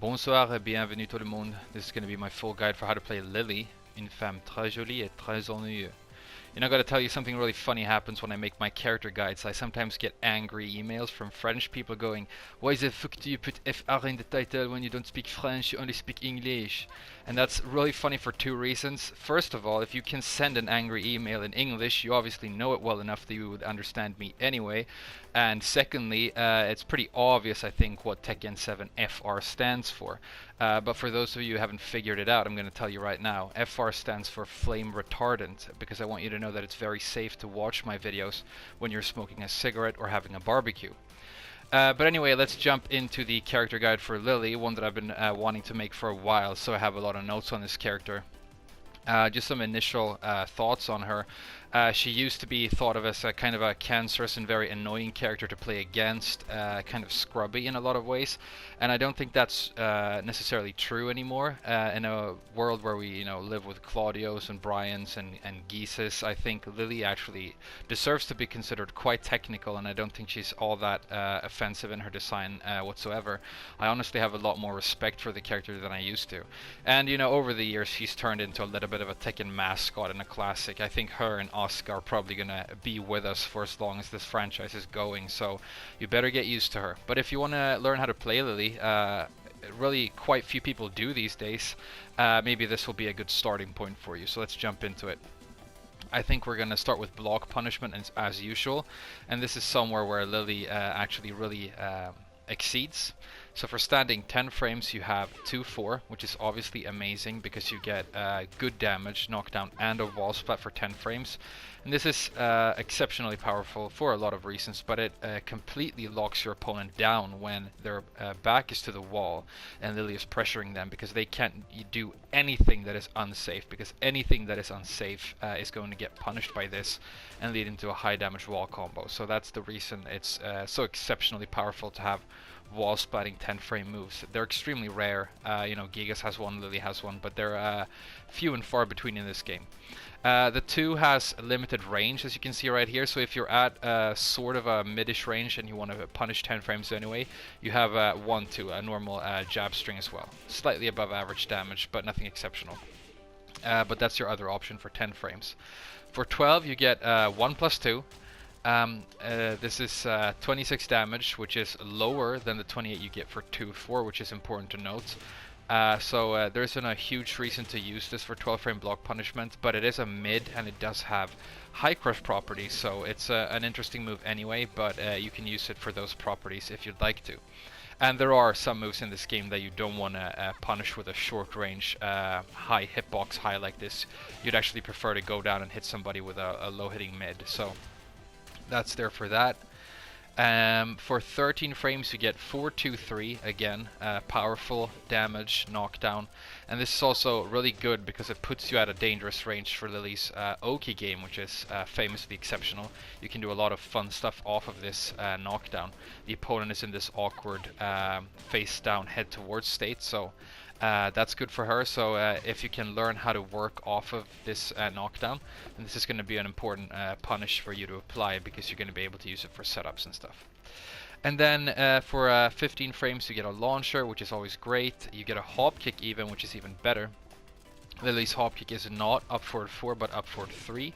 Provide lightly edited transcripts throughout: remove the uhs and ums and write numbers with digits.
Bonsoir et bienvenue tout le monde. This is going to be my full guide for how to play Lili, une femme très jolie et très ennuyeuse. You know, I gotta tell you, something really funny happens when I make my character guides. I sometimes get angry emails from French people going, "Why the fuck do you put FR in the title when you don't speak French, you only speak English?" And that's really funny for two reasons. First of all, if you can send an angry email in English, you obviously know it well enough that you would understand me anyway. And secondly, it's pretty obvious, I think, what Tekken 7 FR stands for. But for those of you who haven't figured it out, I'm going to tell you right now. FR stands for flame retardant, because I want you to know that it's very safe to watch my videos when you're smoking a cigarette or having a barbecue. But anyway, let's jump into the character guide for Lili, one that I've been wanting to make for a while, so I have a lot of notes on this character. Just some initial thoughts on her. She used to be thought of as a kind of a cancerous and very annoying character to play against, kind of scrubby in a lot of ways, and I don't think that's necessarily true anymore. In a world where we, live with Claudios and Bryans and Geeses, I think Lili actually deserves to be considered quite technical, and I don't think she's all that offensive in her design whatsoever. I honestly have a lot more respect for the character than I used to, and over the years she's turned into a little bit of a Tekken mascot in a classic. I think her and Oscar are probably gonna be with us for as long as this franchise is going, so you better get used to her. But if you want to learn how to play Lili, really quite few people do these days, maybe this will be a good starting point for you, so let's jump into it. I think we're going to start with block punishment as usual, and this is somewhere where Lili actually really exceeds. So for standing 10 frames you have 2-4, which is obviously amazing because you get good damage, knockdown and a wall splat for 10 frames. And this is exceptionally powerful for a lot of reasons, but it completely locks your opponent down when their back is to the wall and Lili is pressuring them, because they can't do anything that is unsafe, because anything that is unsafe is going to get punished by this and lead into a high damage wall combo. So that's the reason it's so exceptionally powerful to have wall splatting 10 frame moves. They're extremely rare. Gigas has one, Lili has one, but they're few and far between in this game. The 2 has limited range, as you can see right here, so if you're at sort of a mid-ish range and you want to punish 10 frames anyway, you have 1-2, a normal jab string as well. Slightly above average damage, but nothing exceptional. But that's your other option for 10 frames. For 12 you get 1+2. This is 26 damage, which is lower than the 28 you get for 2-4, which is important to note. So there isn't a huge reason to use this for 12 frame block punishment, but it is a mid and it does have high crush properties, so it's an interesting move anyway, but you can use it for those properties if you'd like to. And there are some moves in this game that you don't want to punish with a short range high hitbox high like this. You'd actually prefer to go down and hit somebody with a low hitting mid, so that's there for that. For 13 frames you get 4-2-3, again, powerful damage, knockdown, and this is also really good because it puts you at a dangerous range for Lili's Oki game, which is famously exceptional. You can do a lot of fun stuff off of this knockdown. The opponent is in this awkward face down head towards state, so that's good for her. So if you can learn how to work off of this knockdown, then this is going to be an important punish for you to apply, because you're going to be able to use it for setups and stuff. And then for 15 frames you get a launcher, which is always great. You get a hop kick even, which is even better. Lili's hop kick is not up forward 4 but up forward 3.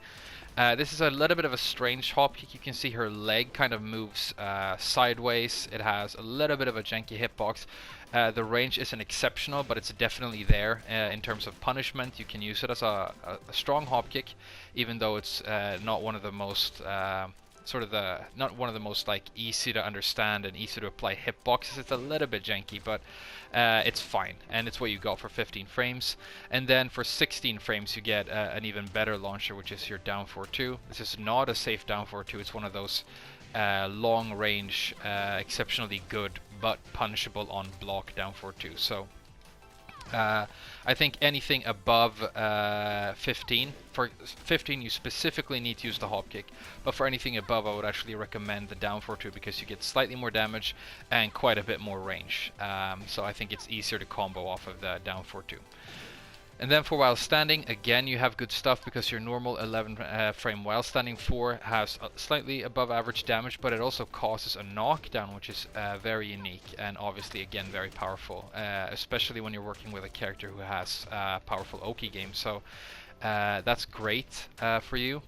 This is a little bit of a strange hop kick. You can see her leg kind of moves sideways. It has a little bit of a janky hitbox. The range isn't exceptional, but it's definitely there in terms of punishment. You can use it as a strong hop kick, even though it's not one of the most like easy to understand and easy to apply hitboxes. It's a little bit janky, but it's fine, and it's what you got for 15 frames. And then for 16 frames you get an even better launcher, which is your down 4-2. This is not a safe down 4-2. It's one of those long range, exceptionally good but punishable on block down 4-2. So I think anything above 15, for 15 you specifically need to use the hop kick, but for anything above I would actually recommend the down 4-2, because you get slightly more damage and quite a bit more range. So I think it's easier to combo off of the down 4-2. And then for while standing, again you have good stuff because your normal 11 frame while standing 4 has slightly above average damage, but it also causes a knockdown, which is very unique and obviously again very powerful, especially when you're working with a character who has powerful Oki game. So that's great for you.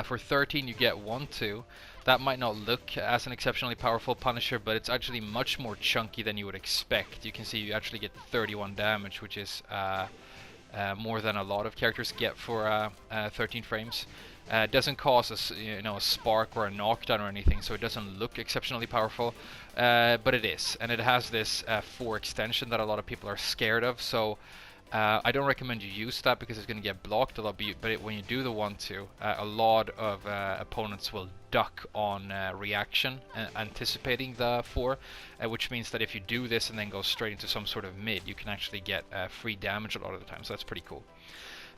For 13 you get 1-2. That might not look as an exceptionally powerful Punisher, but it's actually much more chunky than you would expect. You can see you actually get 31 damage, which is more than a lot of characters get for 13 frames. It doesn't cause a spark or a knockdown or anything, so it doesn't look exceptionally powerful, but it is. And it has this 4 extension that a lot of people are scared of, so I don't recommend you use that because it's going to get blocked a lot, but when you do the 1-2, a lot of opponents will duck on reaction, anticipating the 4, which means that if you do this and then go straight into some sort of mid, you can actually get free damage a lot of the time, so that's pretty cool.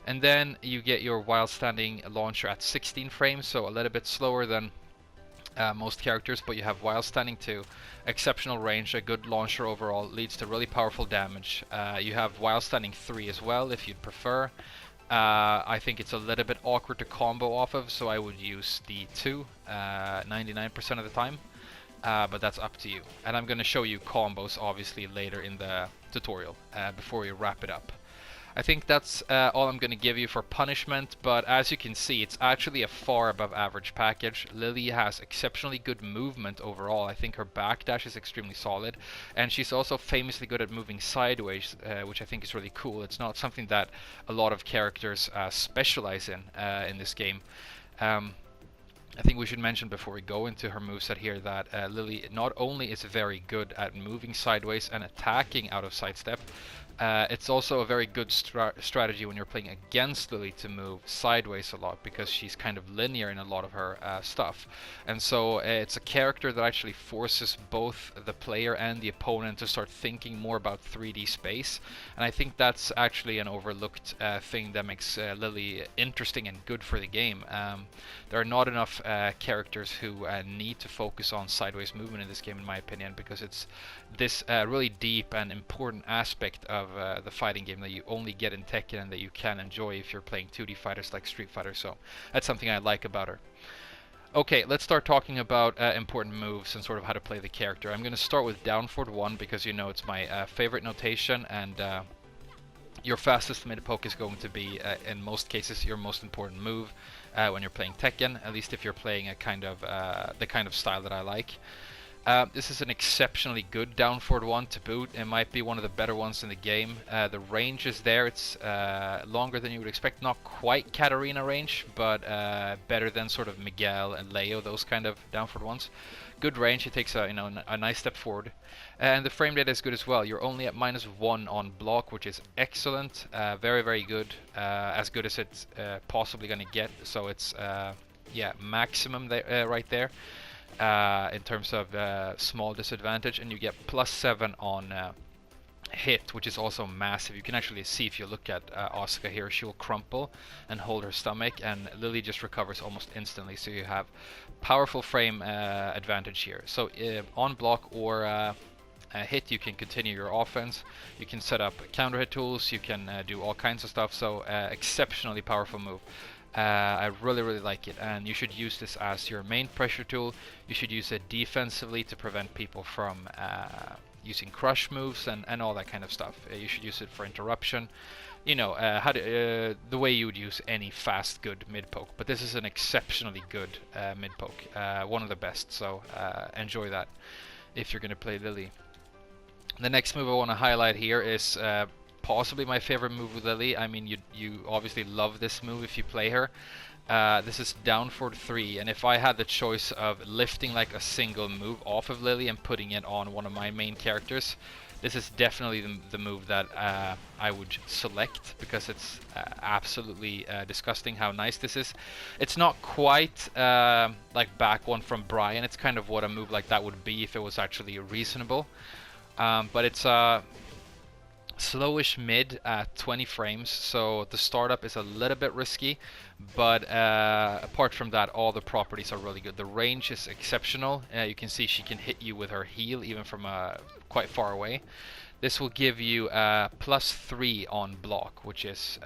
And then you get your while standing launcher at 16 frames, so a little bit slower than most characters, but you have while standing 2, exceptional range, a good launcher overall, leads to really powerful damage. You have while standing 3 as well if you'd prefer. I think it's a little bit awkward to combo off of, so I would use the 2 99% of the time, but that's up to you. And I'm going to show you combos obviously later in the tutorial before we wrap it up. I think that's all I'm going to give you for punishment, but as you can see, it's actually a far above average package. Lili has exceptionally good movement overall. I think her backdash is extremely solid, and she's also famously good at moving sideways, which I think is really cool. It's not something that a lot of characters specialize in this game. I think we should mention before we go into her moveset here that Lili not only is very good at moving sideways and attacking out of sidestep, it's also a very good strategy when you're playing against Lili to move sideways a lot, because she's kind of linear in a lot of her stuff. And so it's a character that actually forces both the player and the opponent to start thinking more about 3D space. And I think that's actually an overlooked thing that makes Lili interesting and good for the game. There are not enough characters who need to focus on sideways movement in this game, in my opinion, because it's this really deep and important aspect of the fighting game that you only get in Tekken and that you can enjoy if you're playing 2D fighters like Street Fighter. So that's something I like about her. Okay, let's start talking about important moves and sort of how to play the character. I'm going to start with down forward 1 because you know it's my favorite notation, and your fastest mid poke is going to be, in most cases, your most important move when you're playing Tekken, at least if you're playing a kind of the kind of style that I like. This is an exceptionally good down forward 1 to boot. It might be one of the better ones in the game. The range is there. It's longer than you would expect. Not quite Katarina range, but better than sort of Miguel and Leo, those kind of down forward ones. Good range. It takes a nice step forward, and the frame rate is good as well. You're only at -1 on block, which is excellent. Very, very good. As good as it's possibly going to get. So it's yeah, maximum right there. In terms of small disadvantage, and you get +7 on hit, which is also massive. You can actually see, if you look at Asuka here, she will crumple and hold her stomach, and Lili just recovers almost instantly, so you have powerful frame advantage here. So on block or hit, you can continue your offense, you can set up counter hit tools, you can do all kinds of stuff, so exceptionally powerful move. I really, really like it, and you should use this as your main pressure tool. You should use it defensively to prevent people from using crush moves and all that kind of stuff. You should use it for interruption. You know, the way you would use any fast, good mid poke. But this is an exceptionally good mid poke, one of the best. So enjoy that if you're going to play Lili. The next move I want to highlight here is possibly my favorite move with Lili. I mean, you obviously love this move if you play her. This is down forward 3, and if I had the choice of lifting like a single move off of Lili and putting it on one of my main characters, this is definitely the move that I would select, because it's absolutely disgusting how nice this is. It's not quite like back one from Brian. It's kind of what a move like that would be if it was actually reasonable, but it's slowish mid at 20 frames, so the startup is a little bit risky, but apart from that, all the properties are really good. The range is exceptional. You can see she can hit you with her heel even from quite far away. This will give you +3 on block, which is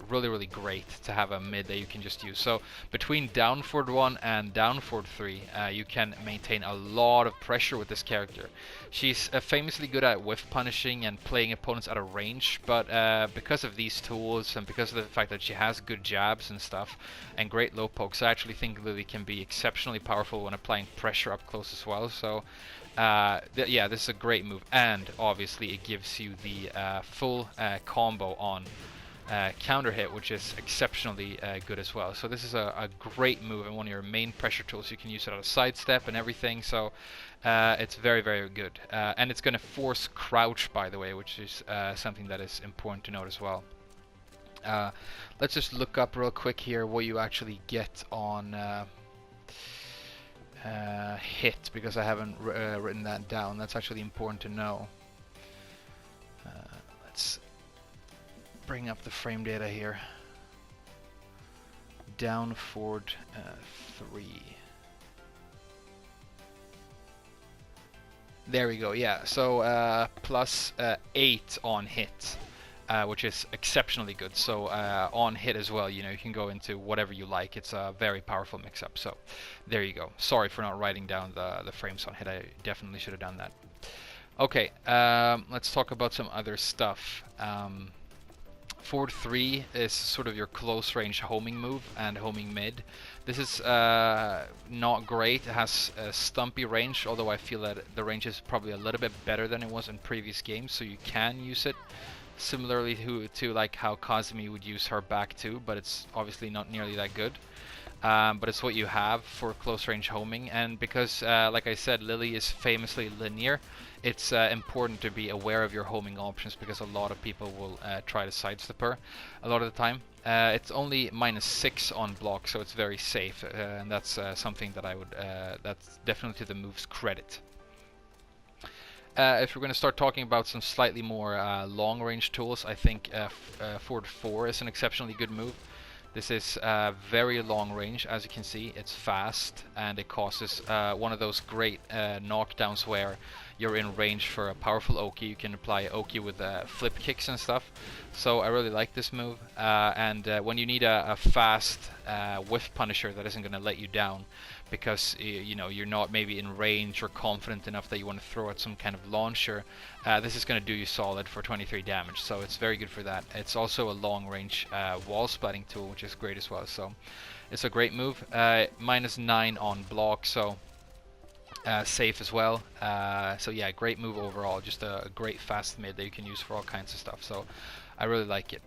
really great to have a mid that you can just use. So between down forward 1 and down forward 3, you can maintain a lot of pressure with this character. She's famously good at whiff punishing and playing opponents out of range, but because of these tools and because of the fact that she has good jabs and stuff and great low pokes, I actually think Lili can be exceptionally powerful when applying pressure up close as well. So yeah, this is a great move, and obviously it gives you the full combo on counter hit, which is exceptionally good as well. So this is a great move and one of your main pressure tools. You can use it on a sidestep and everything, so it's very good. And it's going to force crouch, by the way, which is something that is important to note as well. Let's just look up real quick here what you actually get on hit, because I haven't written that down. That's actually important to know. Let's bring up the frame data here. Down forward 3. There we go. Yeah, so +8 on hit. Which is exceptionally good. So on hit as well, you know, you can go into whatever you like. It's a very powerful mix-up. So there you go. Sorry for not writing down the frames on hit. I definitely should have done that. Okay, let's talk about some other stuff. Forward 3 is sort of your close range homing move and homing mid. This is not great. It has a stumpy range, although I feel that the range is probably a little bit better than it was in previous games, so you can use it. Similarly to like how Kazumi would use her back too, but it's obviously not nearly that good. But it's what you have for close range homing, and because like I said, Lili is famously linear, it's important to be aware of your homing options, because a lot of people will try to sidestep her a lot of the time. It's only -6 on block, so it's very safe, and that's something that I would that's definitely to the move's credit. If we're going to start talking about some slightly more long-range tools, I think forward 4 is an exceptionally good move. This is very long range, as you can see. It's fast, and it causes one of those great knockdowns where you're in range for a powerful Oki. You can apply Oki with flip kicks and stuff. So I really like this move. And when you need a fast whiff punisher that isn't going to let you down, because you know you're not maybe in range or confident enough that you want to throw at some kind of launcher, this is going to do you solid for 23 damage. So it's very good for that. It's also a long range wall splatting tool, which is great as well. So it's a great move. -9 on block, so safe as well. So yeah, great move overall. Just a great fast mid that you can use for all kinds of stuff. So I really like it.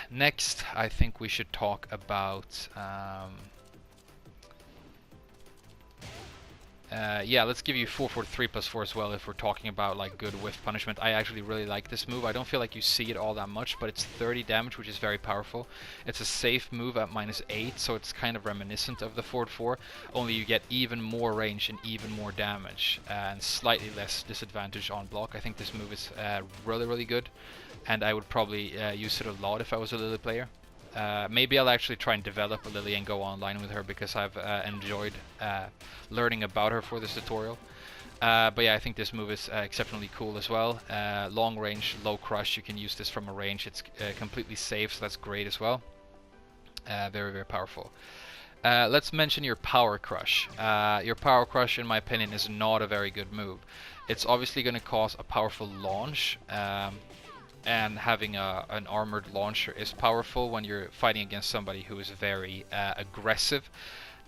Next, I think we should talk about yeah, let's give you 4/3+4 as well if we're talking about like good whiff punishment. I actually really like this move. I don't feel like you see it all that much, but it's 30 damage, which is very powerful. It's a safe move at -8, so it's kind of reminiscent of the forward 4, only you get even more range and even more damage and slightly less disadvantage on block. I think this move is really good, and I would probably use it a lot if I was a Lili player. Maybe I'll actually try and develop a Lili and go online with her, because I've enjoyed learning about her for this tutorial. But yeah, I think this move is exceptionally cool as well. Long range, low crush, you can use this from a range. It's completely safe, so that's great as well. Very powerful. Let's mention your power crush. Your power crush, in my opinion, is not a very good move. It's obviously going to cause a powerful launch. And having an armored launcher is powerful when you're fighting against somebody who is very aggressive.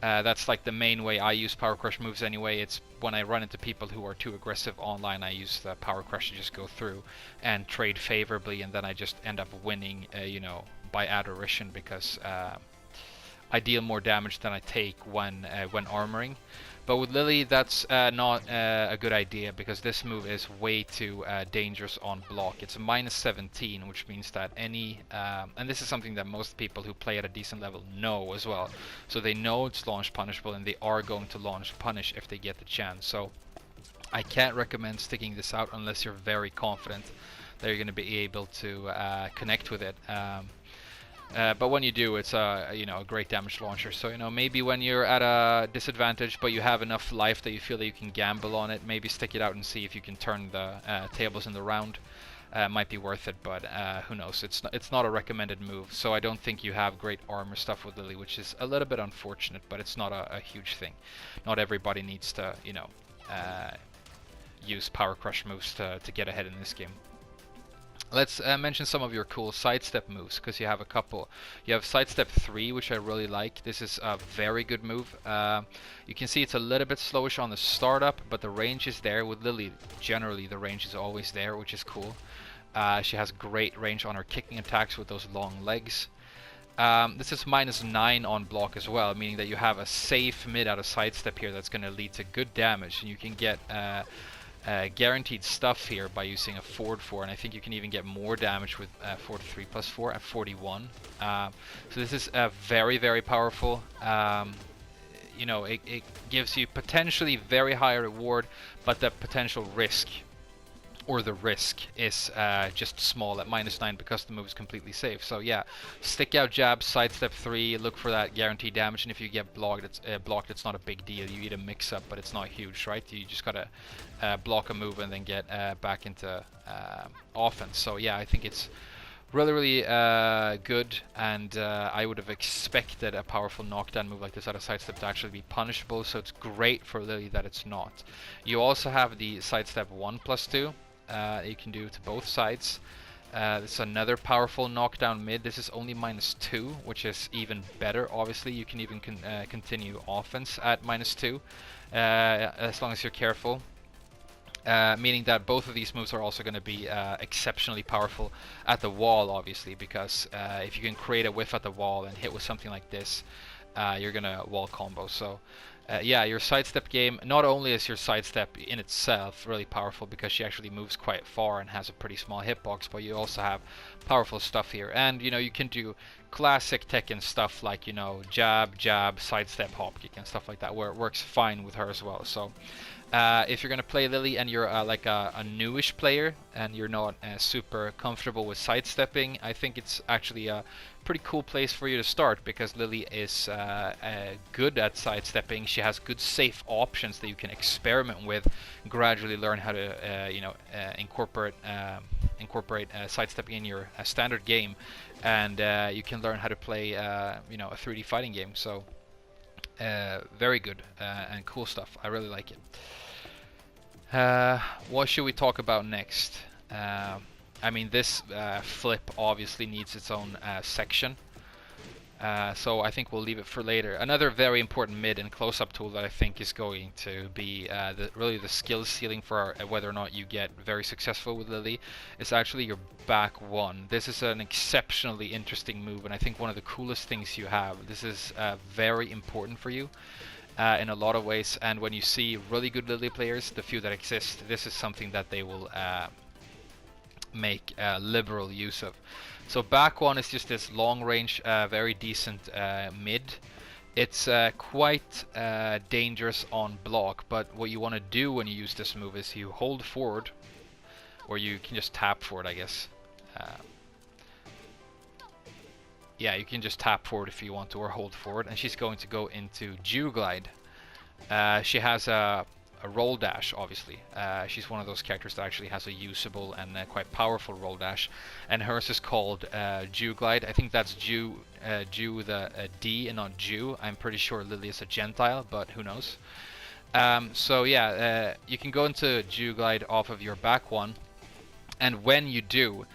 That's like the main way I use Power Crush moves anyway. It's when I run into people who are too aggressive online, I use the Power Crush to just go through and trade favorably, and then I just end up winning, you know, by adoration, because I deal more damage than I take when armoring. But with Lili, that's not a good idea, because this move is way too dangerous on block. It's a -17, which means that any... and this is something that most people who play at a decent level know as well. So they know it's launch punishable, and they are going to launch punish if they get the chance. So I can't recommend sticking this out unless you're very confident that you're going to be able to connect with it. But when you do, it's you know, a great damage launcher. So you know, maybe when you're at a disadvantage, but you have enough life that you feel that you can gamble on it, maybe stick it out and see if you can turn the tables in the round. Might be worth it, but who knows? It's not a recommended move. So I don't think you have great armor stuff with Lili, which is a little bit unfortunate, but it's not a huge thing. Not everybody needs to, you know, use power crush moves to get ahead in this game. Let's mention some of your cool sidestep moves, because you have a couple. You have Sidestep 3, which I really like. This is a very good move. You can see it's a little bit slowish on the startup, but the range is there. With Lili, generally the range is always there, which is cool. She has great range on her kicking attacks with those long legs. This is -9 on block as well, meaning that you have a safe mid out of sidestep here that's going to lead to good damage, and you can get guaranteed stuff here by using a forward 4, and I think you can even get more damage with forward 3 plus 4 at 41. So this is very, very powerful. You know, it gives you potentially very high reward, but the potential risk, or the risk, is just small at -9 because the move is completely safe. So yeah, stick out jab, sidestep 3, look for that guaranteed damage, and if you get blocked, it's not a big deal. You eat a mix-up, but it's not huge, right? You just gotta block a move and then get back into offense. So yeah, I think it's really, really good, and I would have expected a powerful knockdown move like this out of sidestep to actually be punishable, so it's great for Lili that it's not. You also have the sidestep 1+2. You can do to both sides. This is another powerful knockdown mid. This is only -2, which is even better. Obviously, you can even continue offense at -2, as long as you're careful. Meaning that both of these moves are also going to be exceptionally powerful at the wall, obviously, because if you can create a whiff at the wall and hit with something like this, you're going to wall combo. So yeah, your sidestep game, not only is your sidestep in itself really powerful because she actually moves quite far and has a pretty small hitbox, but you also have powerful stuff here. And you know, you can do classic Tekken stuff like, you know, jab, jab, sidestep, hop kick and stuff like that, where it works fine with her as well. So if you're gonna play Lili and you're like a newish player and you're not super comfortable with sidestepping, I think it's actually a pretty cool place for you to start, because Lili is good at sidestepping. She has good safe options that you can experiment with, gradually learn how to you know, incorporate sidestepping in your standard game, and you can learn how to play you know, a 3D fighting game. So very good and cool stuff. I really like it. What should we talk about next? I mean, this flip obviously needs its own section, so I think we'll leave it for later. Another very important mid and close-up tool that I think is going to be really the skill ceiling for whether or not you get very successful with Lili is actually your back one. This is an exceptionally interesting move, and I think one of the coolest things you have. This is very important for you in a lot of ways, and when you see really good Lili players, the few that exist, this is something that they will make liberal use of. So back one is just this long range, very decent mid. It's quite dangerous on block, but what you want to do when you use this move is you hold forward, or you can just tap forward, I guess. Yeah, you can just tap forward if you want to, or hold forward, and she's going to go into Jew Glide. She has a roll dash, obviously. She's one of those characters that actually has a usable and quite powerful roll dash, and hers is called Jew Glide. I think that's Jew with a D and not Jew. I'm pretty sure Lili is a Gentile, but who knows. So yeah, you can go into Jew Glide off of your back one, and when you do,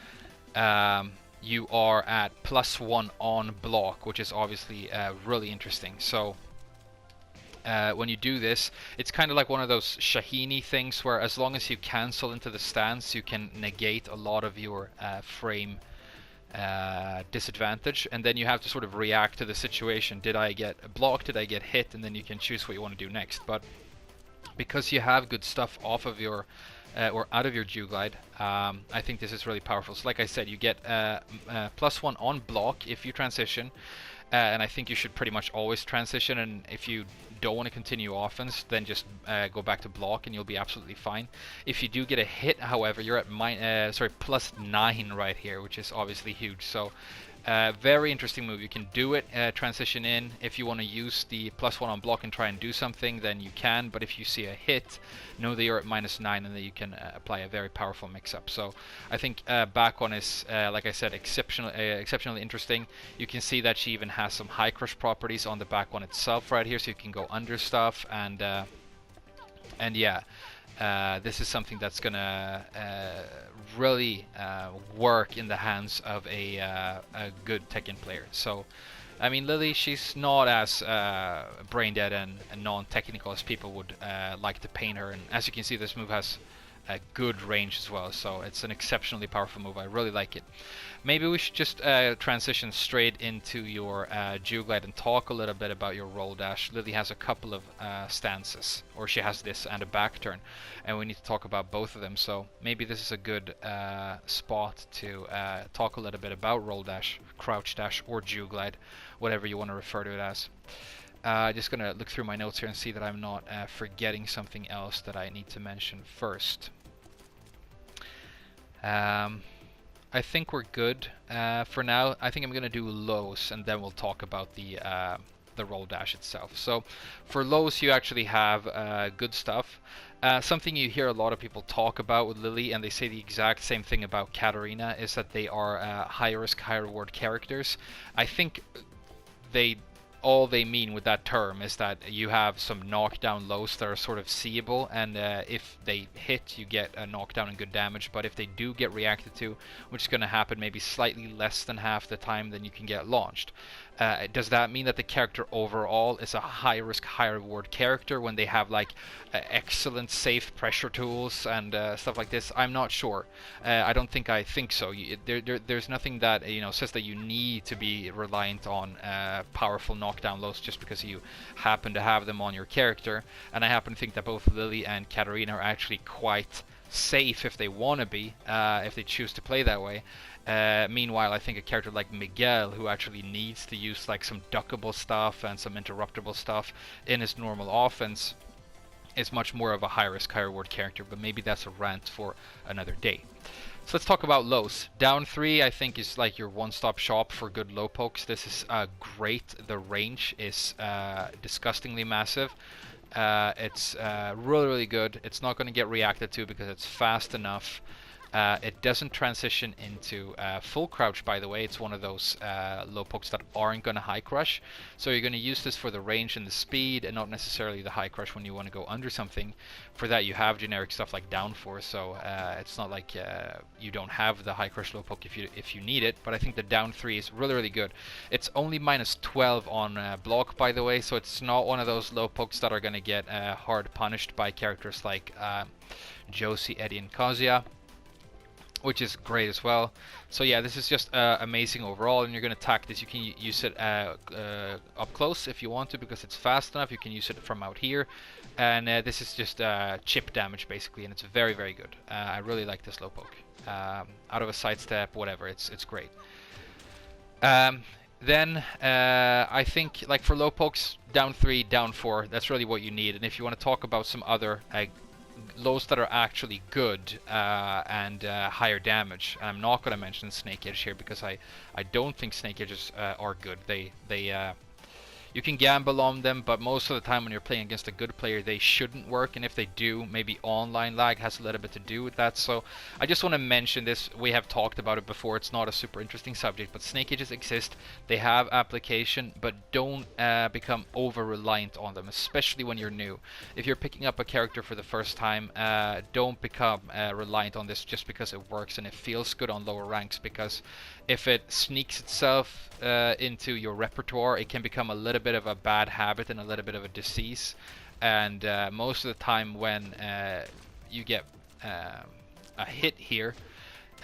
you are at +1 on block, which is obviously really interesting. So when you do this, it's kind of like one of those Shahini things where as long as you cancel into the stance, you can negate a lot of your frame disadvantage, and then you have to sort of react to the situation. Did I get blocked? Did I get hit? And then you can choose what you want to do next. But because you have good stuff off of your or out of your Jew Glide, I think this is really powerful. So like I said, you get +1 on block if you transition, and I think you should pretty much always transition, and if you don't want to continue offense, then just go back to block and you'll be absolutely fine. If you do get a hit, however, you're at +9 right here, which is obviously huge. So Very interesting move. You can do it, transition in. If you want to use the +1 on block and try and do something, then you can. But if you see a hit, know that you're at -9 and that you can apply a very powerful mix-up. So I think back on is, like I said, exceptionally interesting. You can see that she even has some high crush properties on the back one itself right here, so you can go under stuff and yeah. This is something that's gonna really work in the hands of a good Tekken player. So, I mean, Lili, she's not as brain dead and non-technical as people would like to paint her. And as you can see, this move has a good range as well. So it's an exceptionally powerful move. I really like it. Maybe we should just transition straight into your Juglide and talk a little bit about your roll dash. Lili has a couple of stances, or she has this and a back turn, and we need to talk about both of them. So maybe this is a good spot to talk a little bit about roll dash, crouch dash, or Juglide, whatever you want to refer to it as. Just gonna look through my notes here and see that I'm not forgetting something else that I need to mention first. I think we're good for now. I think I'm gonna do lows, and then we'll talk about the roll dash itself. So for lows, you actually have good stuff. Something you hear a lot of people talk about with Lili, and they say the exact same thing about Katarina, is that they are high risk, high reward characters. I think all they mean with that term is that you have some knockdown lows that are sort of seeable, and if they hit, you get a knockdown and good damage. But if they do get reacted to, which is going to happen maybe slightly less than half the time, then you can get launched. Does that mean that the character overall is a high risk, high reward character when they have like excellent safe pressure tools and stuff like this? I'm not sure. I don't think I think so. There's nothing that says that you need to be reliant on powerful knockdown lows just because you happen to have them on your character. And I happen to think that both Lili and Katarina are actually quite safe if they want to be, if they choose to play that way. Meanwhile, I think a character like Miguel, who actually needs to use like some duckable stuff and some interruptible stuff in his normal offense, is much more of a high risk, high reward character. But maybe that's a rant for another day. So let's talk about lows. Down 3, I think, is like your one-stop shop for good low pokes. This is great. The range is disgustingly massive. It's really good. It's not going to get reacted to because it's fast enough. It doesn't transition into full crouch, by the way. It's one of those low pokes that aren't going to high crush. So you're going to use this for the range and the speed, and not necessarily the high crush when you want to go under something. For that, you have generic stuff like down 4, so it's not like you don't have the high crush low poke if you need it. But I think the down 3 is really good. It's only -12 on block, by the way, so it's not one of those low pokes that are going to get hard punished by characters like Josie, Eddie, and Kazuya, which is great as well. So yeah, this is just amazing overall, and you're going to attack this. You can use it up close if you want to, because it's fast enough. You can use it from out here, and this is just chip damage basically, and it's very good. I really like this low poke. Out of a sidestep, whatever, it's great. Then I think like for low pokes, down 3, down 4, that's really what you need. And if you want to talk about some other lows that are actually good and higher damage, I'm not going to mention Snake Edge here because I don't think Snake Edges are good. They you can gamble on them, but most of the time when you're playing against a good player, they shouldn't work. And if they do, maybe online lag has a little bit to do with that. So I just want to mention this. We have talked about it before. It's not a super interesting subject, but Snake Edges exist. They have application, but don't become over-reliant on them, especially when you're new. If you're picking up a character for the first time, don't become reliant on this just because it works and it feels good on lower ranks, because if it sneaks itself into your repertoire, it can become a little bit of a bad habit and a little bit of a disease. And most of the time when you get a hit here,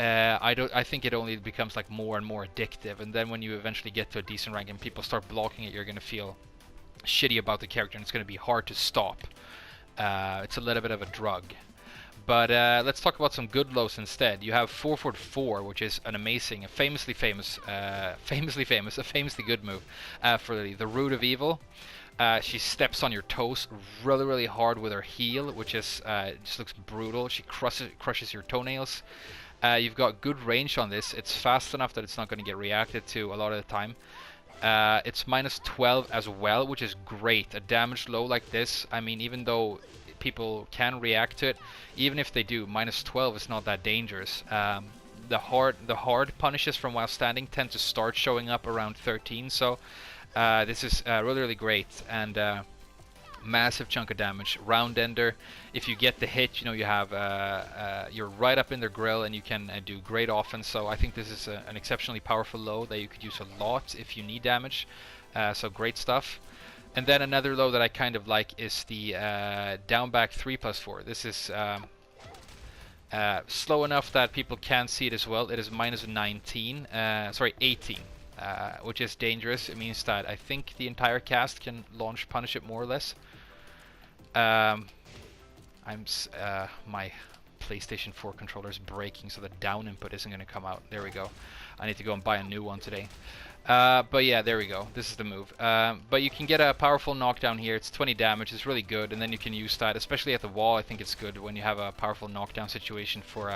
I think it only becomes like more and more addictive. And then when you eventually get to a decent rank and people start blocking it, you're going to feel shitty about the character, and it's going to be hard to stop. It's a little bit of a drug. But let's talk about some good lows instead. You have 444, which is an amazing, a famously good move for the Root of Evil. She steps on your toes really hard with her heel, which is just looks brutal. She crushes your toenails. You've got good range on this. It's fast enough that it's not going to get reacted to a lot of the time. It's minus 12 as well, which is great. A damage low like this, I mean, even though people can react to it, even if they do, minus 12 is not that dangerous. The hard punishes from while standing tend to start showing up around 13, so this is really great. And massive chunk of damage. Round ender, if you get the hit, you know, you have you're right up in their grill and you can do great offense. So I think this is an exceptionally powerful low that you could use a lot if you need damage. So great stuff. And then another low that I kind of like is the down back 3+4. This is slow enough that people can see it as well. It is minus 19, sorry, 18. Which is dangerous. It means that I think the entire cast can launch punish it more or less. My PlayStation 4 controller is breaking, so the down input isn't going to come out. There we go. I need to go and buy a new one today. But yeah, there we go. This is the move. But you can get a powerful knockdown here. It's 20 damage. It's really good, and then you can use that, especially at the wall. I think it's good when you have a powerful knockdown situation for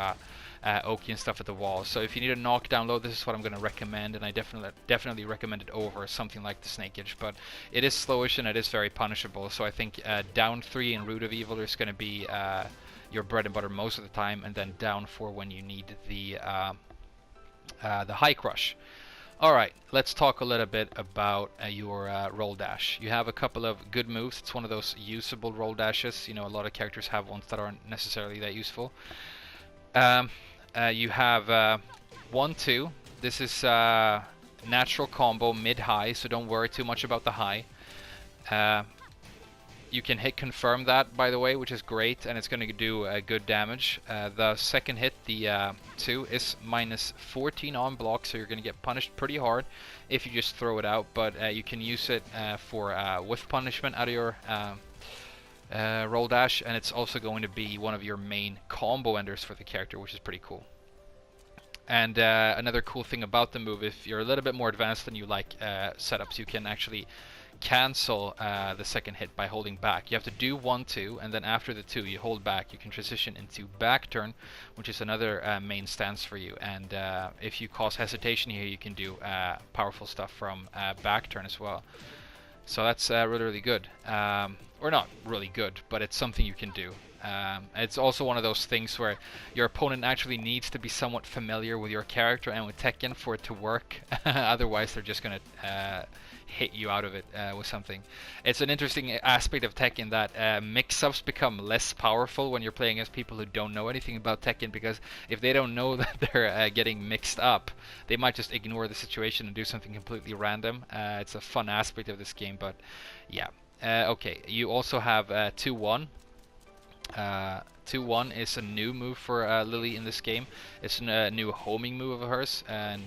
Oki and stuff at the wall. So if you need a knockdown low, this is what I'm going to recommend, and I definitely recommend it over something like the Snake Edge. But it is slowish and it is very punishable. So I think down 3 in Root of Evil is going to be your bread and butter most of the time, and then down 4 when you need the High Crush. Alright, let's talk a little bit about your roll dash. You have a couple of good moves. It's one of those usable roll dashes. You know, a lot of characters have ones that aren't necessarily that useful. You have 1-2. This is natural combo mid-high, so don't worry too much about the high. You can hit confirm that, by the way, which is great, and it's going to do good damage. The second hit, the 2, is minus 14 on block, so you're going to get punished pretty hard if you just throw it out, but you can use it for whiff punishment out of your roll dash, and it's also going to be one of your main combo enders for the character, which is pretty cool. And another cool thing about the move, if you're a little bit more advanced and you like setups, you can actually cancel the second hit by holding back. You have to do 1-2, and then after the 2 you hold back. You can transition into back turn, which is another main stance for you, and if you cause hesitation here, you can do powerful stuff from back turn as well. So that's really good. Or not really good, but it's something you can do. It's also one of those things where your opponent actually needs to be somewhat familiar with your character and with Tekken for it to work. Otherwise they're just going to hit you out of it with something. It's an interesting aspect of Tekken that mix-ups become less powerful when you're playing as people who don't know anything about Tekken, because if they don't know that they're getting mixed up, they might just ignore the situation and do something completely random. It's a fun aspect of this game, but yeah. Okay, you also have 2-1. 2-1 is a new move for Lili in this game. It's a new homing move of hers, and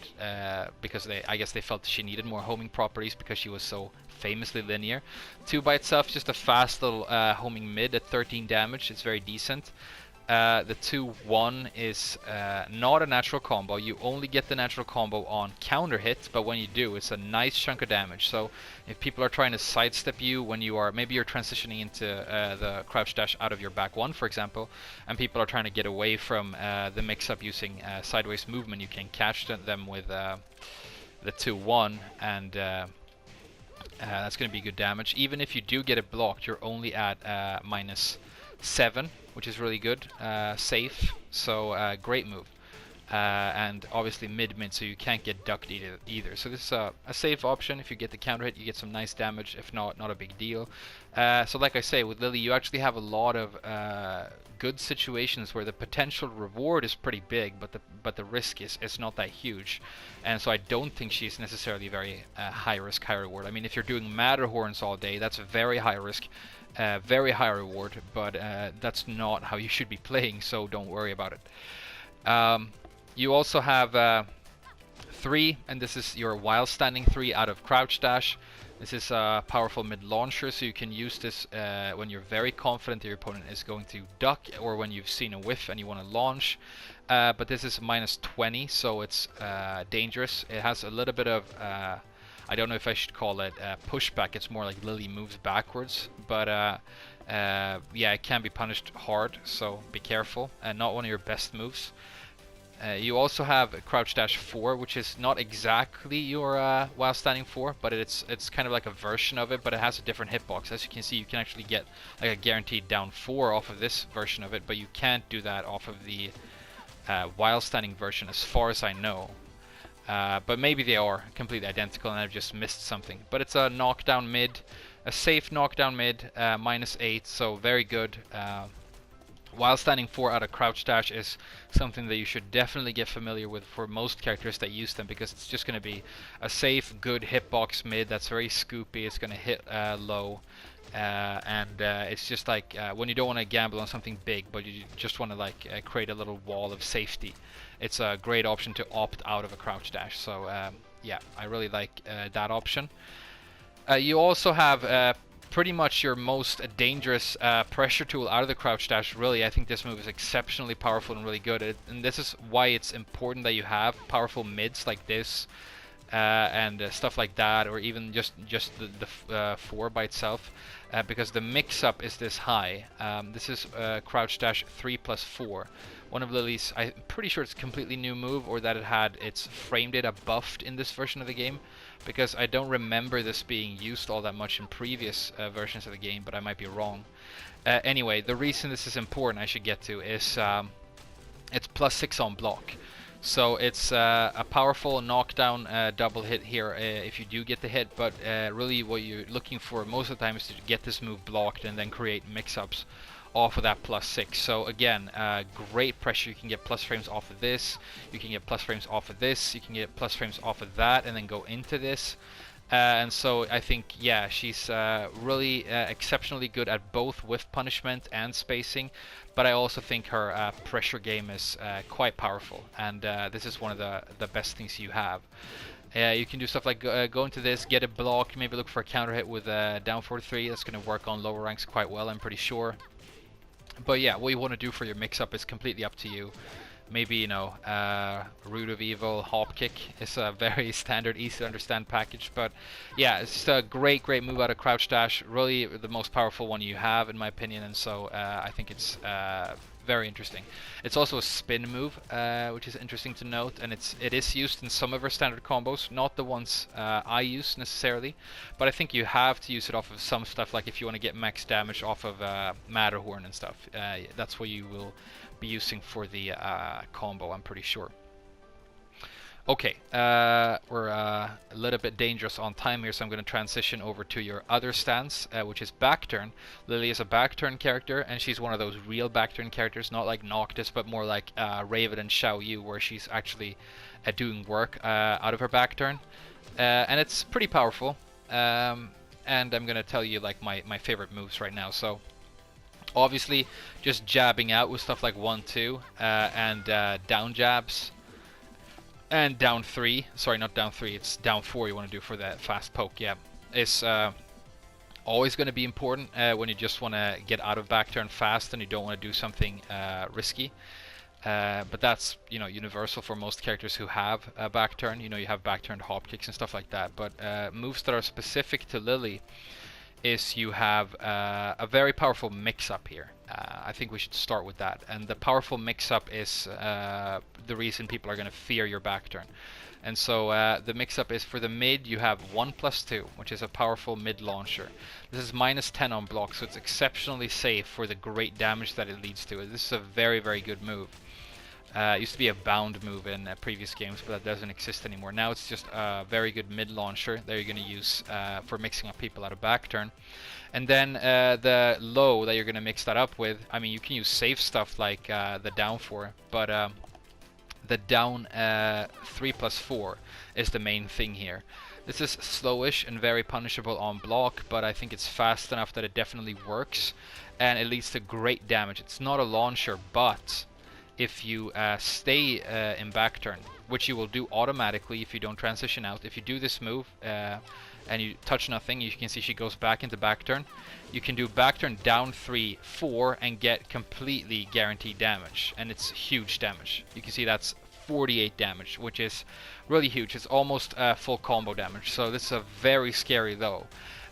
because I guess they felt she needed more homing properties because she was so famously linear. 2 by itself, just a fast little homing mid at 13 damage. It's very decent. The 2-1 is not a natural combo. You only get the natural combo on counter hit, but when you do, it's a nice chunk of damage. So if people are trying to sidestep you when you are, maybe you're transitioning into the crouch dash out of your back 1, for example, and people are trying to get away from the mix-up using sideways movement, you can catch them with the 2-1, and that's going to be good damage. Even if you do get it blocked, you're only at minus 7, which is really good, safe, so great move. And obviously mid-mid, so you can't get ducked either. So this is a safe option. If you get the counter hit, you get some nice damage. If not, not a big deal. So like I say, with Lili, you actually have a lot of good situations where the potential reward is pretty big, but the risk is not that huge. And so I don't think she's necessarily very high risk, high reward. I mean, if you're doing Matterhorns all day, that's a very high risk, very high reward, but that's not how you should be playing, so don't worry about it. You also have 3, and this is your while standing 3 out of crouch dash. This is a powerful mid launcher, so you can use this when you're very confident that your opponent is going to duck, or when you've seen a whiff and you want to launch. But this is minus 20, so it's dangerous. It has a little bit of I don't know if I should call it pushback. It's more like Lili moves backwards, but yeah, it can be punished hard, so be careful. And not one of your best moves. You also have a crouch dash 4, which is not exactly your while standing 4, but it's kind of like a version of it, but it has a different hitbox. As you can see, you can actually get like a guaranteed down 4 off of this version of it, but you can't do that off of the while standing version, as far as I know. But maybe they are completely identical and I've just missed something. But it's a knockdown mid, a safe knockdown mid, -8, so very good. While standing 4 out of crouch dash is something that you should definitely get familiar with for most characters that use them, because it's just going to be a safe, good hitbox mid that's very scoopy. It's going to hit low, and it's just like when you don't want to gamble on something big, but you just want to like create a little wall of safety. It's a great option to opt out of a crouch dash. So yeah, I really like that option. You also have pretty much your most dangerous pressure tool out of the crouch dash. Really, I think this move is exceptionally powerful and really good. And this is why it's important that you have powerful mids like this and stuff like that, or even just the 4 by itself, because the mix-up is this high. This is crouch dash 3+4. One of Lili's, I'm pretty sure it's a completely new move, or that it's frame data buffed in this version of the game, because I don't remember this being used all that much in previous versions of the game, but I might be wrong. Anyway, the reason this is important I should get to is it's +6 on block. So it's a powerful knockdown double hit here if you do get the hit, but really what you're looking for most of the time is to get this move blocked and then create mix-ups off of that +6. So again, great pressure. You can get plus frames off of this, you can get plus frames off of this, you can get plus frames off of that, and then go into this. And so I think, yeah, she's really exceptionally good at both whiff punishment and spacing, but I also think her pressure game is quite powerful, and this is one of the best things you have. You can do stuff like go into this, get a block, maybe look for a counter hit with down 43. That's going to work on lower ranks quite well, I'm pretty sure. But yeah, what you want to do for your mix-up is completely up to you. Maybe, you know, Root of Evil, Hop Kick is a very standard, easy to understand package. But yeah, it's just a great move out of crouch dash. Really the most powerful one you have, in my opinion. And so I think it's very interesting. It's also a spin move, which is interesting to note. And it is used in some of our standard combos, not the ones I use necessarily. But I think you have to use it off of some stuff, like if you want to get max damage off of Matterhorn and stuff. That's what you will be using for the combo, I'm pretty sure. Okay, we're a little bit dangerous on time here, so I'm going to transition over to your other stance, which is back turn. Lili is a back turn character, and she's one of those real back turn characters, not like Noctis, but more like Raven and Xiao Yu, where she's actually doing work out of her back turn. And it's pretty powerful, and I'm going to tell you like my favorite moves right now. So obviously, just jabbing out with stuff like 1-2 and down jabs and down 3. Sorry, not down 3. It's down 4 you want to do for that fast poke. Yeah, it's always going to be important when you just want to get out of back turn fast and you don't want to do something risky. But that's, you know, universal for most characters who have a back turn. You know, you have back turned hop kicks and stuff like that. But moves that are specific to Lili is you have a very powerful mix-up here. I think we should start with that. And the powerful mix-up is the reason people are going to fear your back turn. And so the mix-up is for the mid, you have 1+2, which is a powerful mid launcher. This is -10 on block, so it's exceptionally safe for the great damage that it leads to. This is a very good move. It used to be a bound move in previous games, but that doesn't exist anymore. Now it's just a very good mid launcher that you're going to use for mixing up people out of back turn. And then the low that you're going to mix that up with, I mean, you can use safe stuff like the down 4, but the down 3+4 is the main thing here. This is slowish and very punishable on block, but I think it's fast enough that it definitely works, and it leads to great damage. It's not a launcher, but if you stay in back turn, which you will do automatically if you don't transition out. If you do this move and you touch nothing, you can see she goes back into back turn. You can do back turn down 3, 4 and get completely guaranteed damage, and it's huge damage. You can see that's 48 damage, which is really huge. It's almost full combo damage, so this is a very scary though.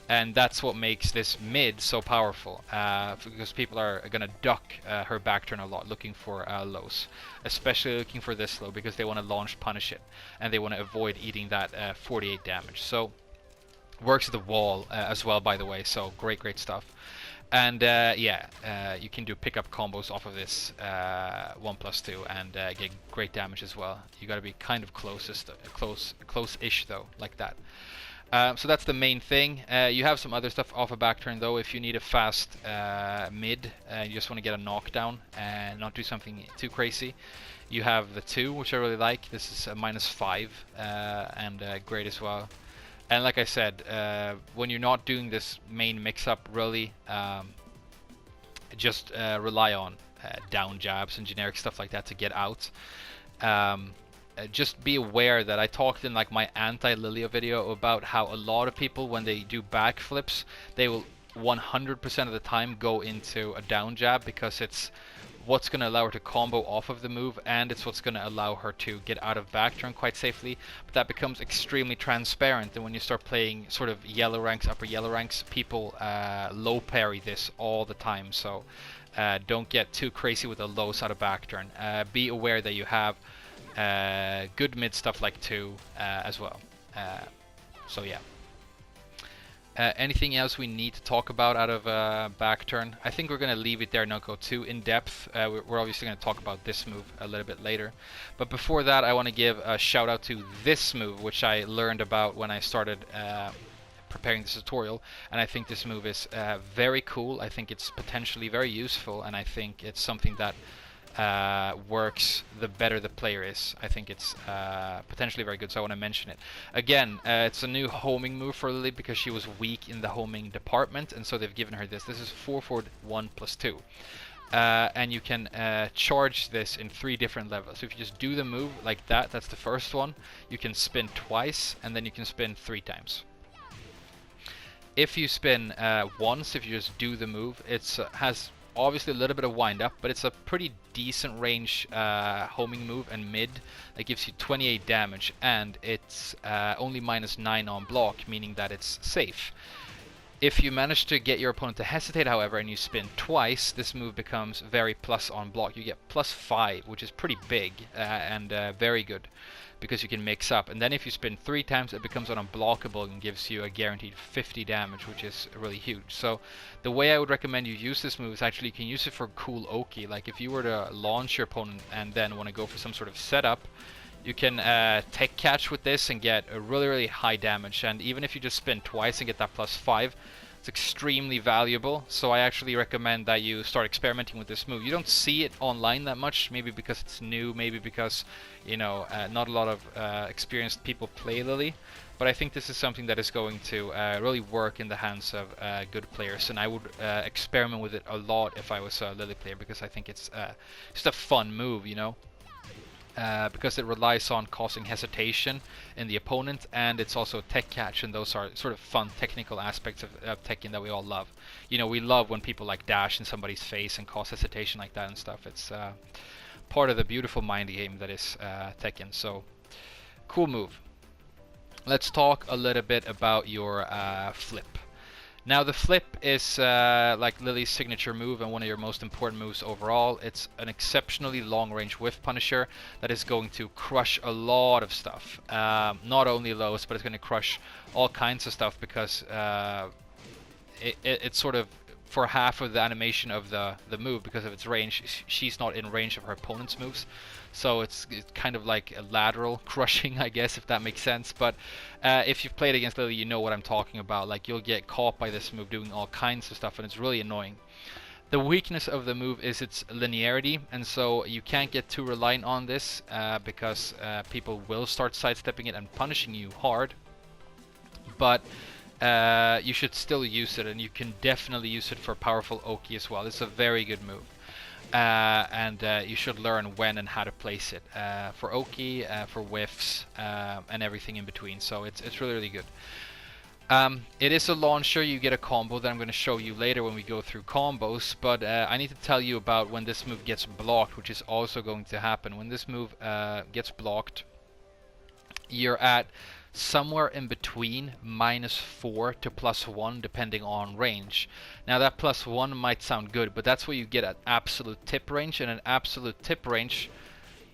And that's what makes this mid so powerful, because people are going to duck her back turn a lot, looking for lows, especially looking for this low, because they want to launch punish it, and they want to avoid eating that 48 damage. So works the wall as well, by the way, so great stuff. And you can do pickup combos off of this 1+2 and get great damage as well. You got to be kind of close-ish though, like that. So that's the main thing. You have some other stuff off a back turn though. If you need a fast mid, you just want to get a knockdown and not do something too crazy. You have the 2, which I really like. This is a -5 and great as well. And like I said, when you're not doing this main mix-up, really, just rely on down jabs and generic stuff like that to get out. Just be aware that I talked in like my anti-Lili video about how a lot of people, when they do backflips, they will 100% of the time go into a down jab, because it's what's going to allow her to combo off of the move, and it's what's going to allow her to get out of back turn quite safely. But that becomes extremely transparent, and when you start playing sort of yellow ranks, upper yellow ranks, people low parry this all the time. So don't get too crazy with the lows out of back turn. Be aware that you have good mid stuff like 2 as well. So yeah. Anything else we need to talk about out of back turn? I think we're going to leave it there, not go too in depth. We're obviously going to talk about this move a little bit later. But before that, I want to give a shout out to this move, which I learned about when I started preparing this tutorial. And I think this move is very cool. I think it's potentially very useful, and I think it's something that works the better the player is. I think it's potentially very good, so I want to mention it. Again, it's a new homing move for Lili because she was weak in the homing department, and so they've given her this. This is 4-forward 1+2. And you can charge this in 3 different levels. So if you just do the move like that, that's the first one. You can spin twice, and then you can spin 3 times. If you spin once, if you just do the move, it has obviously a little bit of wind up, but it's a pretty decent range homing move and mid that gives you 28 damage, and it's only -9 on block, meaning that it's safe. If you manage to get your opponent to hesitate, however, and you spin twice, this move becomes very plus on block. You get +5, which is pretty big and very good, because you can mix up. And then if you spin 3 times, it becomes unblockable and gives you a guaranteed 50 damage, which is really huge. So the way I would recommend you use this move is actually you can use it for cool Oki. Like if you were to launch your opponent and then want to go for some sort of setup, you can tech catch with this and get a really high damage. And even if you just spin twice and get that +5, it's extremely valuable. So I actually recommend that you start experimenting with this move. You don't see it online that much, maybe because it's new, maybe because, you know, not a lot of experienced people play Lili. But I think this is something that is going to really work in the hands of good players, and I would experiment with it a lot if I was a Lili player, because I think it's just a fun move, you know. Because it relies on causing hesitation in the opponent, and it's also tech catch, and those are sort of fun technical aspects of Tekken that we all love. You know, we love when people like dash in somebody's face and cause hesitation like that and stuff. It's part of the beautiful mind game that is Tekken. So, cool move. Let's talk a little bit about your flip. Now the flip is like Lili's signature move and one of your most important moves overall. It's an exceptionally long-range whiff punisher that is going to crush a lot of stuff. Not only lows, but it's going to crush all kinds of stuff, because it's sort of for half of the animation of the move, because of its range. She's not in range of her opponent's moves. So it's kind of like a lateral crushing, I guess, if that makes sense. But if you've played against Lili, you know what I'm talking about. Like, you'll get caught by this move doing all kinds of stuff, and it's really annoying. The weakness of the move is its linearity, and so you can't get too reliant on this, because people will start sidestepping it and punishing you hard. But you should still use it, and you can definitely use it for powerful Oki as well. It's a very good move. And you should learn when and how to place it for Oki, for whiffs, and everything in between. So it's really good. It is a launcher. You get a combo that I'm going to show you later when we go through combos, but I need to tell you about when this move gets blocked, which is also going to happen. When this move gets blocked, you're at somewhere in between -4 to +1 depending on range. Now that +1 might sound good, but that's what you get at absolute tip range, and at absolute tip range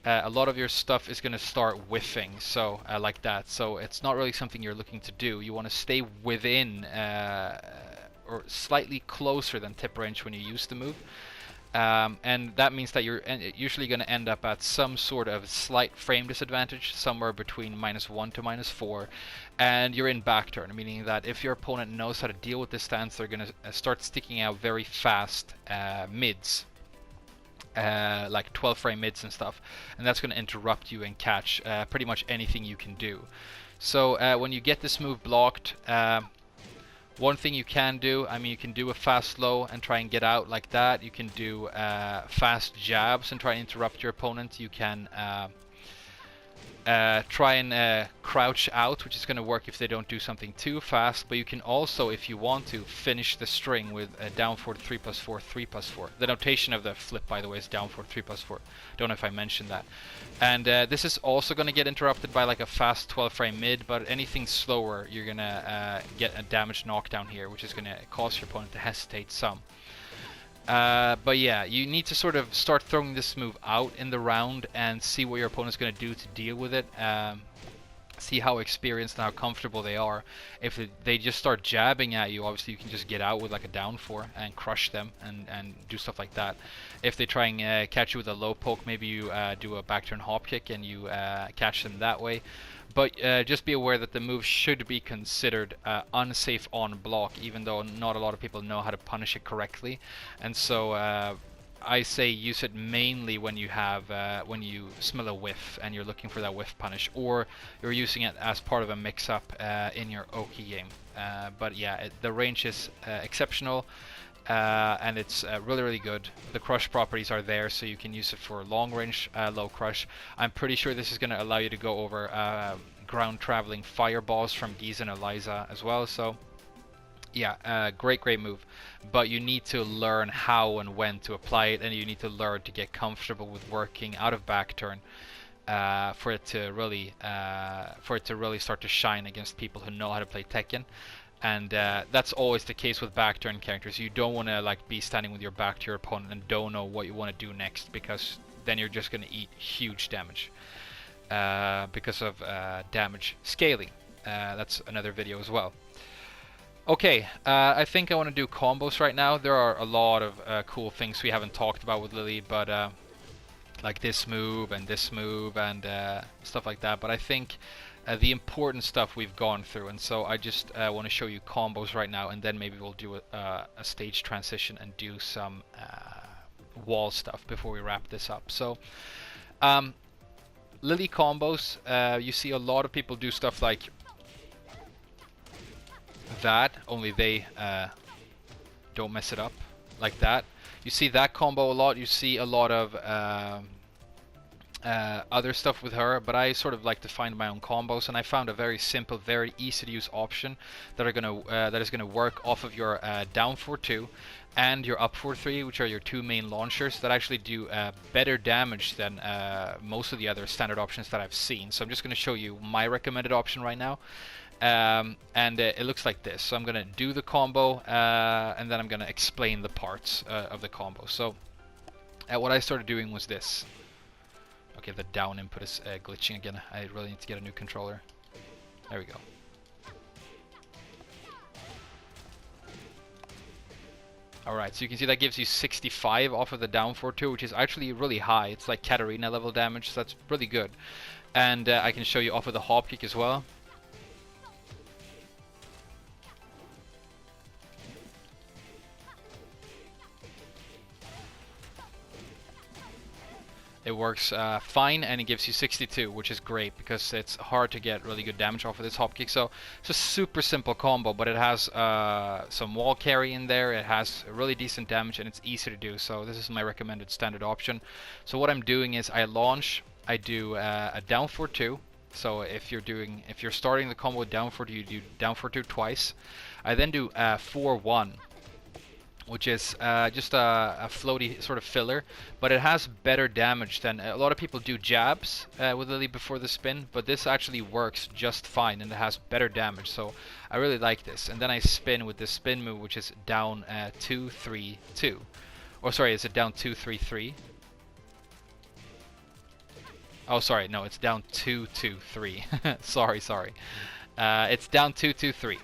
a lot of your stuff is going to start whiffing, so like that. So it's not really something you're looking to do. You want to stay within or slightly closer than tip range when you use the move. And that means that you're usually going to end up at some sort of slight frame disadvantage, somewhere between -1 to -4, and you're in back turn, meaning that if your opponent knows how to deal with this stance, they're going to start sticking out very fast mids, like 12 frame mids and stuff, and that's going to interrupt you and catch pretty much anything you can do. So when you get this move blocked, one thing you can do, I mean, you can do a fast low and try and get out like that. You can do fast jabs and try and interrupt your opponent. You can try and crouch out, which is going to work if they don't do something too fast. But you can also, if you want to, finish the string with a down forward 3+4, 3+4. The notation of the flip, by the way, is down forward 3+4. Don't know if I mentioned that. And this is also going to get interrupted by like a fast 12 frame mid, but anything slower, you're going to get a damage knockdown here, which is going to cause your opponent to hesitate some. But yeah, you need to sort of start throwing this move out in the round and see what your opponent's going to do to deal with it. See how experienced and how comfortable they are. If they just start jabbing at you, obviously you can just get out with like a down 4 and crush them and do stuff like that. If they try and catch you with a low poke, maybe you do a back turn hop kick and you catch them that way. But just be aware that the move should be considered unsafe on block, even though not a lot of people know how to punish it correctly. And so I say use it mainly when you have when you smell a whiff and you're looking for that whiff punish, or you're using it as part of a mix-up in your Oki game. But yeah, the range is exceptional. And it's really, really good. The crush properties are there, so you can use it for long range, low crush. I'm pretty sure this is going to allow you to go over ground traveling fireballs from Giza and Eliza as well. So yeah, great move. But you need to learn how and when to apply it, and you need to learn to get comfortable with working out of back turn for it to really start to shine against people who know how to play Tekken. And that's always the case with back turn characters. You don't want to like be standing with your back to your opponent and don't know what you want to do next, because then you're just going to eat huge damage because of damage scaling. That's another video as well. Okay, I think I want to do combos right now. There are a lot of cool things we haven't talked about with Lili, but like this move and stuff like that. But I think the important stuff we've gone through, and so I just want to show you combos right now, and then maybe we'll do a stage transition and do some wall stuff before we wrap this up. So Lili combos, you see a lot of people do stuff like that, only they don't mess it up like that. You see that combo a lot. You see a lot of other stuff with her, but I sort of like to find my own combos, and I found a very simple, very easy to use option that is gonna work off of your down 4-2 and your up 4-3, which are your two main launchers that actually do better damage than most of the other standard options that I've seen. So I'm just gonna show you my recommended option right now. And it looks like this. So I'm gonna do the combo and then I'm gonna explain the parts of the combo. So what I started doing was this. Okay, the down input is glitching again. I really need to get a new controller. There we go. Alright, so you can see that gives you 65 off of the down 4-2, which is actually really high. It's like Katarina level damage, so that's really good. And I can show you off of the hop kick as well. It works fine, and it gives you 62, which is great because it's hard to get really good damage off of this hop kick. So it's a super simple combo, but it has some wall carry in there. It has really decent damage, and it's easy to do. So this is my recommended standard option. So what I'm doing is I launch. I do a down 4-2. So if you're starting the combo with down 4-2, you do down 4-2 twice. I then do 4-1. which is just a floaty sort of filler, but it has better damage than a lot of people do jabs with Lili before the spin, but this actually works just fine and it has better damage, so I really like this. And then I spin with this spin move, which is down 2 3 2, or sorry, is it down 2 3 3? Oh, sorry, no, it's down 2 2 3. sorry. It's down 2 2 3.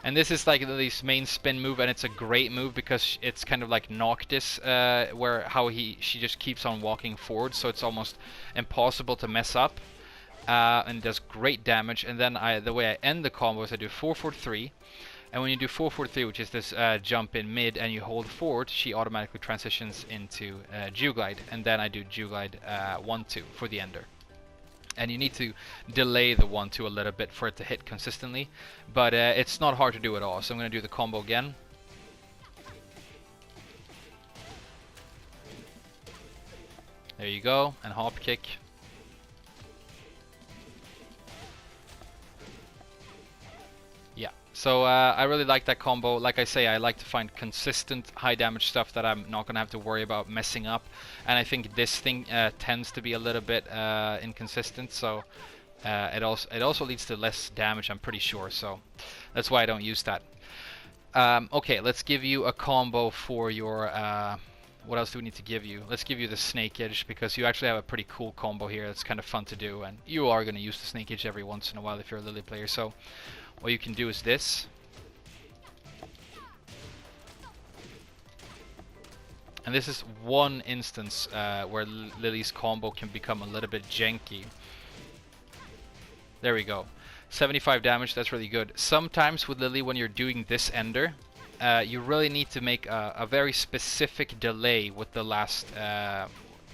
And this is like Lili's main spin move, and it's a great move because it's kind of like Noctis, where she just keeps on walking forward, so it's almost impossible to mess up, and does great damage. And then the way I end the combo is I do 4-4-3, and when you do 4-4-3, which is this jump in mid, and you hold forward, she automatically transitions into Juglide, and then I do Juglide 1-2 for the ender. And you need to delay the 1-2 a little bit for it to hit consistently, but it's not hard to do at all. So I'm going to do the combo again. There you go, and hop kick. Yeah, so I really like that combo. Like I say, I like to find consistent high damage stuff that I'm not going to have to worry about messing up. And I think this thing tends to be a little bit inconsistent, so it also leads to less damage, I'm pretty sure, so that's why I don't use that. Okay, let's give you a combo for your... what else do we need to give you? Let's give you the Snake Edge, because you actually have a pretty cool combo here that's kind of fun to do, and you are going to use the Snake Edge every once in a while if you're a Lili player, so what you can do is this. And this is one instance where Lili's combo can become a little bit janky. There we go. 75 damage, that's really good. Sometimes with Lili, when you're doing this ender, you really need to make a very specific delay with the last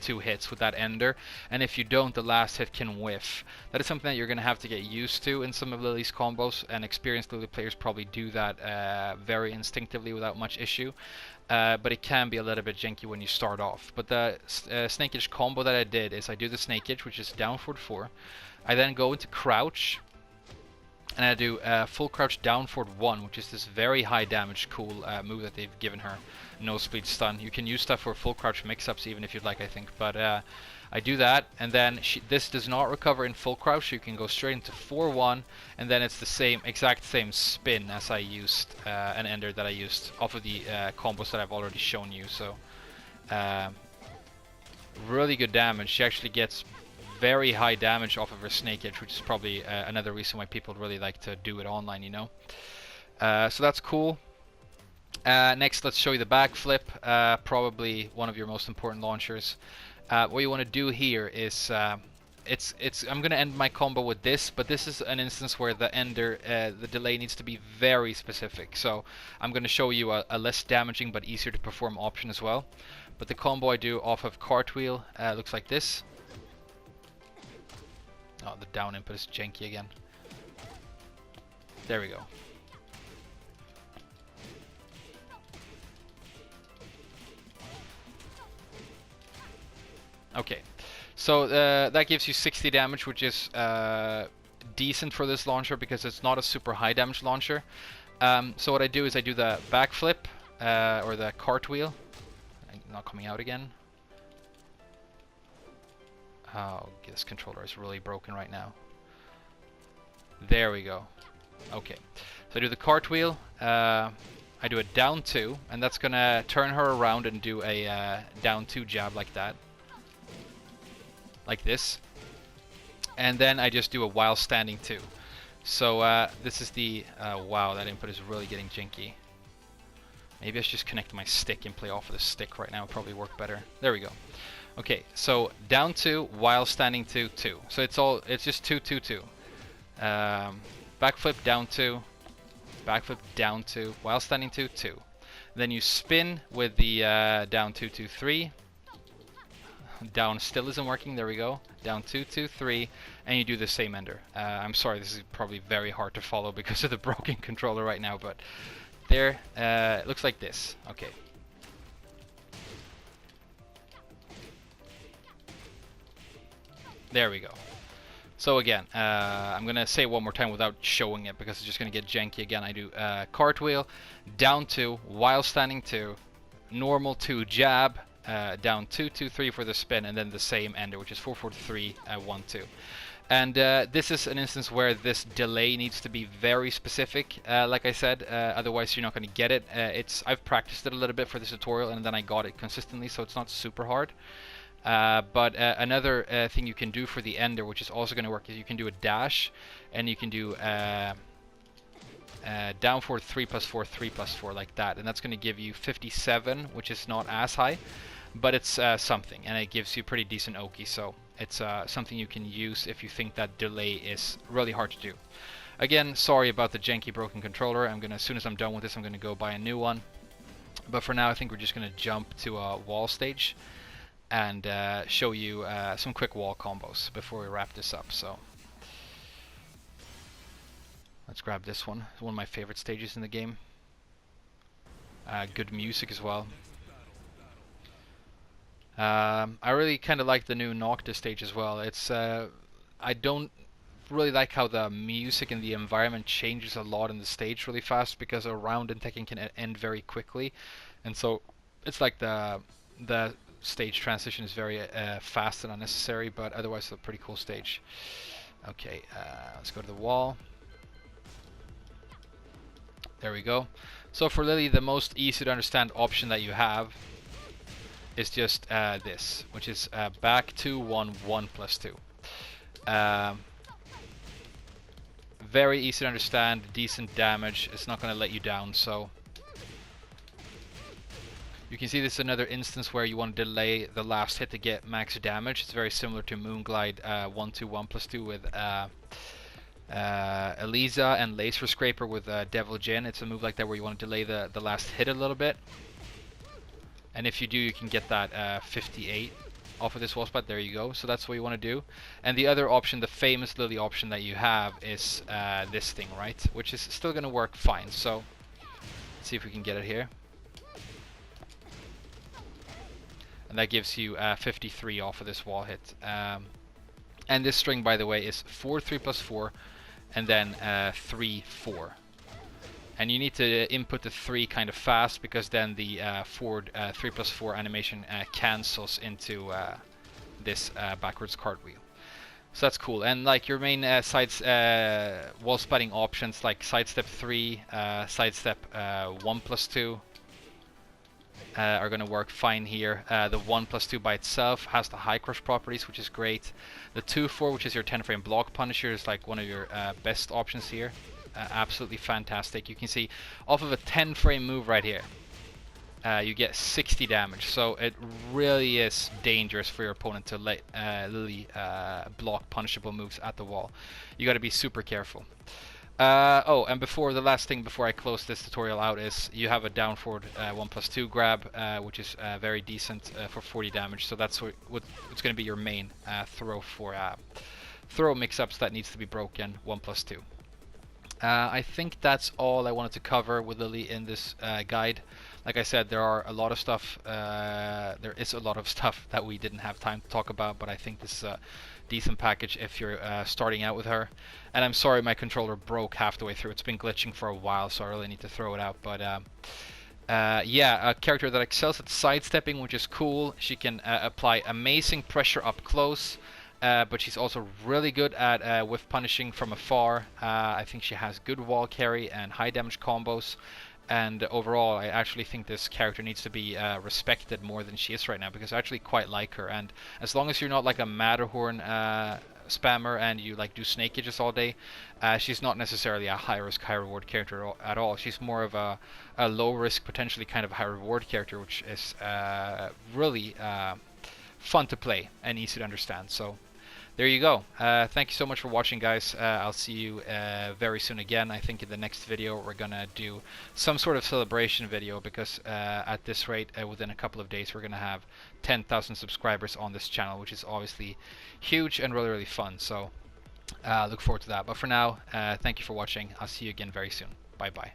2 hits with that ender, and if you don't, the last hit can whiff. That is something that you're going to have to get used to in some of Lili's combos, and experienced Lili players probably do that very instinctively without much issue. But it can be a little bit janky when you start off. But the Snake Edge combo that I did is I do the Snake Edge, which is down forward 4. I then go into crouch, and I do full crouch down forward 1, which is this very high damage cool move that they've given her. No speed stun. You can use stuff for full crouch mix-ups even if you'd like, I think. But I do that, and then this does not recover in full crouch, so you can go straight into 4-1, and then it's the exact same spin as I used, an ender that I used off of the combos that I've already shown you. So really good damage. She actually gets very high damage off of her Snake Edge, which is probably another reason why people really like to do it online, you know. So that's cool. Next, let's show you the Backflip, probably one of your most important launchers. What you want to do here is, I'm going to end my combo with this, but this is an instance where the ender, the delay needs to be very specific. So I'm going to show you a less damaging but easier to perform option as well. But the combo I do off of cartwheel looks like this. Oh, the down input is janky again. There we go. Okay, so that gives you 60 damage, which is decent for this launcher because it's not a super high damage launcher. So what I do is I do the backflip or the cartwheel. Not coming out again. Oh, this controller is really broken right now. There we go. Okay, so I do the cartwheel. I do a down 2, and that's gonna turn her around and do a down 2 jab like that. Like this, and then I just do a while standing 2. So this is the wow, that input is really getting janky. Maybe I should just connect my stick and play off of the stick right now. It'll probably work better. There we go. Okay, so down 2, while standing 2, 2. So it's just 2 2 2. Backflip down 2, backflip down 2, while standing 2 2. Then you spin with the down 2 2 3. Down still isn't working, there we go. Down 2 2 3, and you do the same ender. I'm sorry, this is probably very hard to follow because of the broken controller right now, but there, it looks like this. Okay. There we go. So again, I'm gonna say it one more time without showing it because it's just gonna get janky again. I do cartwheel, down 2, while standing 2, normal 2 jab, down 2, 2, 3 for the spin, and then the same ender, which is 4, 4, 3, 1, 2. And this is an instance where this delay needs to be very specific, like I said, otherwise you're not going to get it. I've practiced it a little bit for this tutorial, and then I got it consistently, so it's not super hard. But another thing you can do for the ender, which is also going to work, is you can do a dash, and you can do down forward 3 plus 4, 3 plus 4, like that, and that's going to give you 57, which is not as high, but it's something, and it gives you pretty decent oki, so it's something you can use if you think that delay is really hard to do. Again, sorry about the janky broken controller. As soon as I'm done with this, I'm gonna go buy a new one. But for now, I think we're just gonna jump to a wall stage and show you some quick wall combos before we wrap this up. So let's grab this one. It's one of my favorite stages in the game. Good music as well. I really kind of like the new Noctis stage as well. I don't really like how the music and the environment changes a lot in the stage really fast, because a round in Tekken can end very quickly, and so it's like the stage transition is very fast and unnecessary, but otherwise it's a pretty cool stage. Okay, let's go to the wall. There we go. So for Lili, the most easy to understand option that you have is just this, which is back 2, 1, 1 plus 2. Very easy to understand, decent damage. It's not going to let you down, so you can see this is another instance where you want to delay the last hit to get max damage. It's very similar to Moonglide 1, 2, 1 plus 2 with Eliza, and Laser Scraper with Devil Jin. It's a move like that where you want to delay the last hit a little bit. And if you do, you can get that 58 off of this wall spot. There you go. So that's what you want to do. And the other option, the famous Lili option that you have, is this thing, right? Which is still going to work fine. So let's see if we can get it here. And that gives you 53 off of this wall hit. And this string, by the way, is 4, 3 plus 4, and then 3, 4. And you need to input the 3 kind of fast, because then the forward 3 plus 4 animation cancels into this backwards cartwheel. So that's cool. And like your main wall spotting options, like Sidestep 3, Sidestep 1 plus 2, are going to work fine here. The 1 plus 2 by itself has the high crush properties, which is great. The 2-4, which is your 10 frame block punisher, is like one of your best options here. Absolutely fantastic. You can see off of a 10 frame move right here, you get 60 damage, so it really is dangerous for your opponent to let Lili block punishable moves at the wall. You got to be super careful. Oh, and the last thing before I close this tutorial out is you have a down forward 1 plus 2 grab, which is very decent for 40 damage, so that's what's going to be your main throw for throw mix-ups that needs to be broken 1 plus 2. I think that's all I wanted to cover with Lili in this guide. Like I said, there is a lot of stuff that we didn't have time to talk about, but I think this is a decent package if you're starting out with her. And I'm sorry my controller broke half the way through. It's been glitching for a while, so I really need to throw it out. But yeah, a character that excels at sidestepping, which is cool. She can apply amazing pressure up close. But she's also really good at whiff punishing from afar. I think she has good wall carry and high damage combos. And overall, I actually think this character needs to be respected more than she is right now, because I actually quite like her. And as long as you're not like a Matterhorn spammer and you like do snake edges all day, she's not necessarily a high risk, high reward character at all. She's more of a low risk, potentially kind of high reward character, which is really fun to play and easy to understand. So there you go. Thank you so much for watching, guys. I'll see you very soon again. I think in the next video we're gonna do some sort of celebration video, because at this rate, within a couple of days, we're gonna have 10,000 subscribers on this channel, which is obviously huge and really, really fun. So look forward to that. But for now, thank you for watching. I'll see you again very soon. Bye bye.